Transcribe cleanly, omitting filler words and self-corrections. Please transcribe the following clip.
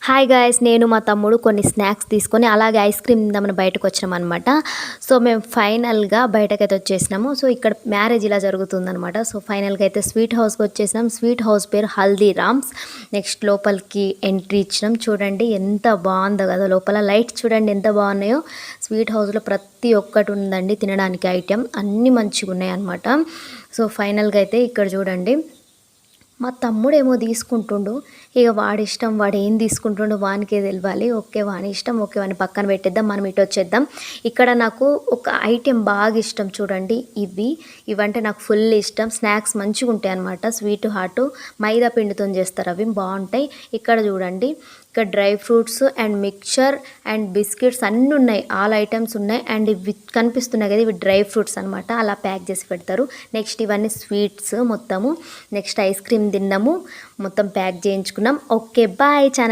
Hi guys, నేను మా తమ్ముడు కొన్ని స్నాక్స్ తీసుకొని అలాగే ఐస్ క్రీమ్ తిందామని బయటకు వచ్చినాం అనమాట. సో మేము ఫైనల్గా బయటకైతే వచ్చేసినాము. సో ఇక్కడ మ్యారేజ్ ఇలా జరుగుతుందనమాట. సో ఫైనల్గా అయితే స్వీట్ హౌస్కి వచ్చేసినాం. స్వీట్ హౌస్ పేరు హల్దీరామ్స్. నెక్స్ట్ లోపలికి ఎంట్రీ ఇచ్చినాం. చూడండి ఎంత బాగుందో కదా, లోపల లైట్స్ చూడండి ఎంత బాగున్నాయో. స్వీట్ హౌస్లో ప్రతి ఒక్కటి ఉందండి తినడానికి ఐటెం, అన్నీ మంచిగా ఉన్నాయి అనమాట. సో ఫైనల్గా అయితే ఇక్కడ చూడండి, మా తమ్ముడేమో తీసుకుంటుండు. ఇక వాడి ఇష్టం, వాడు ఏం తీసుకుంటుండో వానికే తెలియాలి. ఓకే వాని ఇష్టం, ఓకే వాడిని పక్కన పెట్టేద్దాం, మనం ఇటు వచ్చేద్దాం. ఇక్కడ నాకు ఒక ఐటెం బాగా ఇష్టం చూడండి, ఇవంటే నాకు ఫుల్ ఇష్టం. స్నాక్స్ మంచిగా ఉంటాయి అన్నమాట, స్వీట్ హాట్ మైదా పిండితో చేస్తారు, అవి బాగుంటాయి. ఇక్కడ చూడండి, ఇక్కడ dry fruits and mixture and biscuits అన్నీ ఉన్నాయి, ఆల్ ఐటమ్స్ ఉన్నాయి. అండ్ ఇవి కనిపిస్తున్నాయి కదా, ఇవి డ్రై ఫ్రూట్స్ అనమాట, అలా ప్యాక్ చేసి పెడతారు. నెక్స్ట్ ఇవన్నీ స్వీట్స్ మొత్తము. నెక్స్ట్ ఐస్ క్రీమ్ తిన్నాము, మొత్తం ప్యాక్ చేయించుకున్నాం. Okay bye. ఛానల్